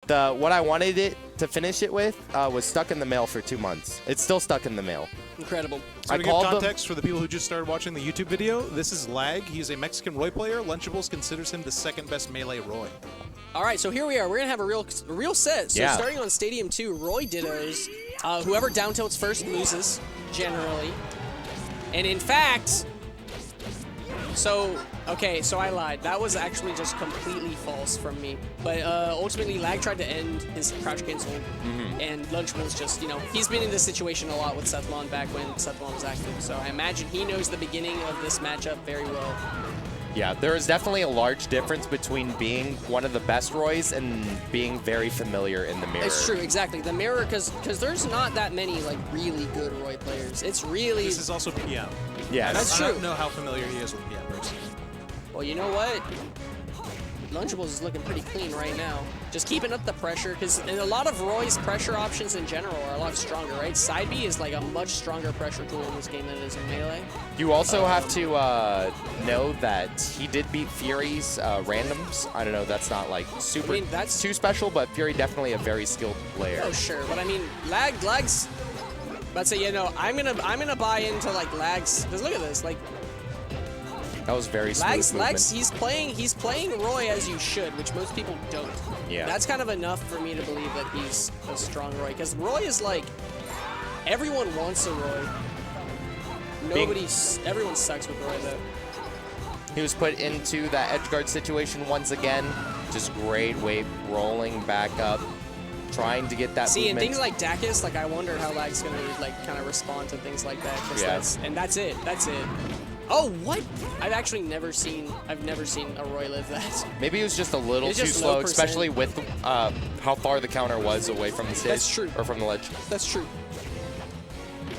what I wanted it to finish it with was stuck in the mail for 2 months. It's still stuck in the mail. Incredible. So to give context for the people who just started watching the YouTube video, this is Lag. He's a Mexican Roy player. Lunchables considers him the second best melee Roy. All right, so here we are. We're gonna have a real set. So starting on Stadium 2, Roy Dittos. Whoever down tilts first loses, generally. And in fact, so I lied. That was actually just completely false from me. But ultimately, Lag tried to end his crouch cancel, and Lunchables just, he's been in this situation a lot with Sethlon back when Sethlon was active. So I imagine he knows the beginning of this matchup very well. Yeah, there is definitely a large difference between being one of the best Roys and being very familiar in the mirror. It's true, exactly. The mirror, because there's not that many like really good Roy players. It's really... This is also PM. Yeah, that's true. I don't know how familiar he is with PM personally. Well, you know what? Lunchables is looking pretty clean right now. Just keeping up the pressure, because a lot of Roy's pressure options in general are a lot stronger, right? Side B is like a much stronger pressure tool in this game than it is in Melee. You also have to know that he did beat Fury's randoms. I don't know, that's not like super that's too special, but Fury definitely a very skilled player. Oh, sure. But I mean, Lag's... But say, I'm gonna buy into like Lag's, because look at this, like... That was very smooth Lags, he's playing Roy as you should, which most people don't. Yeah. That's kind of enough for me to believe that he's a strong Roy, because Roy is like, everyone wants a Roy. Everyone sucks with Roy though. He was put into that edge guard situation once again. Just great wave rolling back up, trying to get that movement. And things like Dacus, like I wonder how Lag's gonna like kind of respond to things like that. And that's it. Oh, what? I've never seen a Roy live that. Maybe it was just a little too slow, especially with how far the counter was away from the stage. That's true. Or from the ledge. That's true.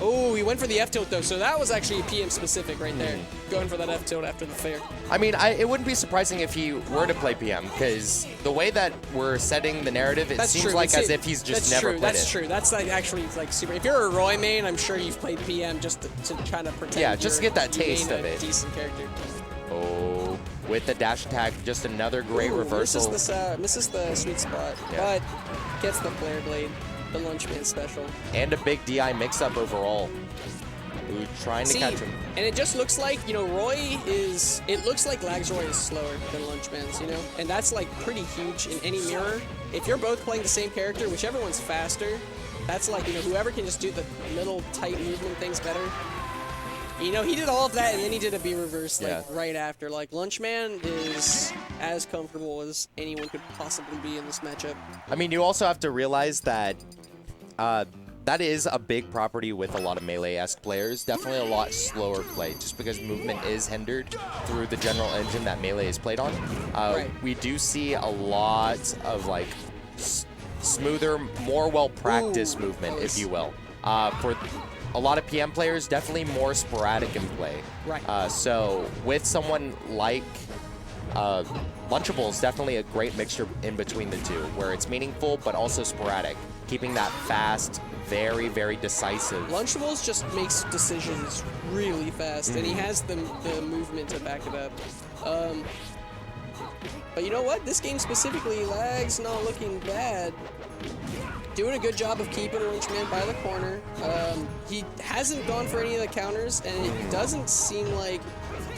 Oh, he went for the F-tilt though, so that was actually PM specific right there. Going for that F-tilt after the fair. I mean, it wouldn't be surprising if he were to play PM, because the way that we're setting the narrative, it seems like as if he's just never played it. That's true. That's like actually like super. If you're a Roy main, I'm sure you've played PM just to try to pretend. Yeah, just to get that taste of it. Decent character. Oh, with the dash attack, just another great reversal. Misses the sweet spot, but gets the flare blade. The Lunchman special. And a big DI mix-up overall. Ooh, trying to catch him. And it just looks like, Roy is... It looks like Lag's Roy is slower than Lunchman's, And that's, like, pretty huge in any mirror. If you're both playing the same character, whichever one's faster, that's like, whoever can just do the little tight movement things better. He did all of that, and then he did a B reverse, like, right after. Like, Lunchman is as comfortable as anyone could possibly be in this matchup. I mean, you also have to realize that that is a big property with a lot of Melee-esque players. Definitely a lot slower play, just because movement is hindered through the general engine that Melee is played on. We do see a lot of, like, smoother, more well-practiced movement, if you will. For a lot of PM players, definitely more sporadic in play. Right. So with someone like Lunchables, definitely a great mixture in between the two, where it's meaningful but also sporadic, keeping that fast, very, very decisive. Lunchables just makes decisions really fast, and he has the movement to back it up. But you know what? This game specifically, Lag's not looking bad. Doing a good job of keeping Lunchman by the corner. He hasn't gone for any of the counters, and it doesn't seem like...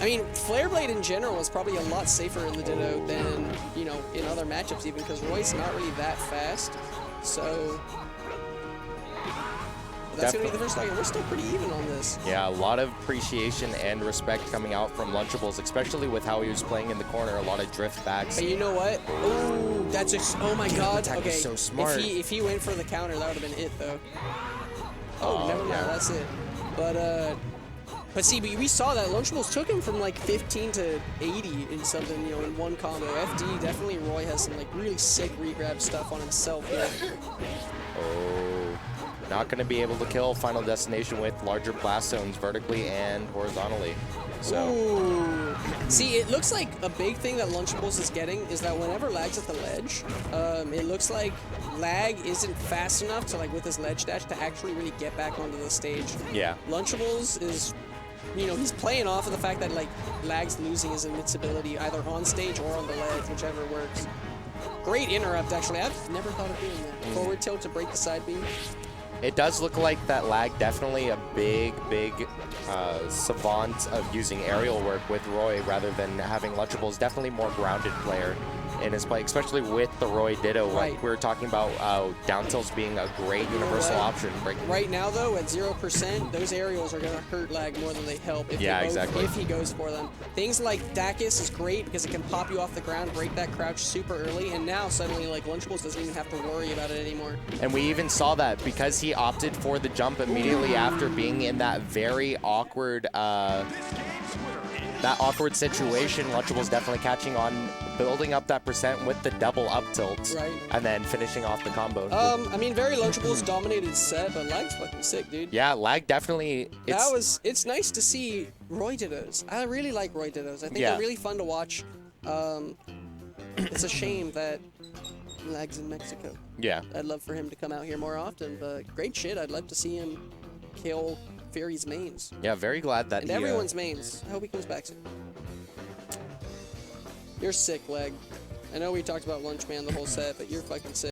I mean, Flare Blade in general is probably a lot safer in the Ditto than, in other matchups even, because Roy's not really that fast. So... That's going to be the first target. We're still pretty even on this. Yeah, a lot of appreciation and respect coming out from Lunchables, especially with how he was playing in the corner. A lot of drift backs. But you know what? Oh, that's oh my god. Okay, so smart. If he went for the counter, that would have been it, though. Oh, never mind. That's it. But see, we saw that Lunchables took him from like 15 to 80 in something, in one combo. FD, definitely Roy has some like really sick regrab stuff on himself here. Oh, not going to be able to kill Final Destination with larger blast zones vertically and horizontally. So. Ooh. See, it looks like a big thing that Lunchables is getting is that whenever Lag's at the ledge, it looks like Lag isn't fast enough to, like, with his ledge dash to actually really get back onto the stage. Yeah. Lunchables is, he's playing off of the fact that, like, Lag's losing his invincibility either on stage or on the ledge, whichever works. Great interrupt, actually. I've never thought of doing that. Forward tilt to break the side beam. It does look like that lag definitely a big savant of using aerial work with Roy rather than having Lunchables. Definitely more grounded player in his play, especially with the Roy Ditto. Right. Like we were talking about down tilts being a great universal option. Right now, though, at 0%, those aerials are going to hurt lag more than they help if, if he goes for them. Things like Dacus is great because it can pop you off the ground, break that crouch super early, and now suddenly like Lunchables doesn't even have to worry about it anymore. And we even saw that because he opted for the jump immediately after being in that very awkward situation. Lunchables definitely catching on, building up that percent with the double up tilt, and then finishing off the combo. I mean, very Lunchables dominated set, but lag's fucking sick, dude. Yeah, lag definitely. It's nice to see Roy Dittos. I really like Roy Dittos. I think they're really fun to watch. It's a shame that lag's in Mexico. Yeah. I'd love for him to come out here more often, but great shit. I'd love to see him kill Fury's mains. Yeah, very glad that and everyone's mains. I hope he comes back soon. You're sick, Leg. I know we talked about Lunchman the whole set, but you're fucking sick.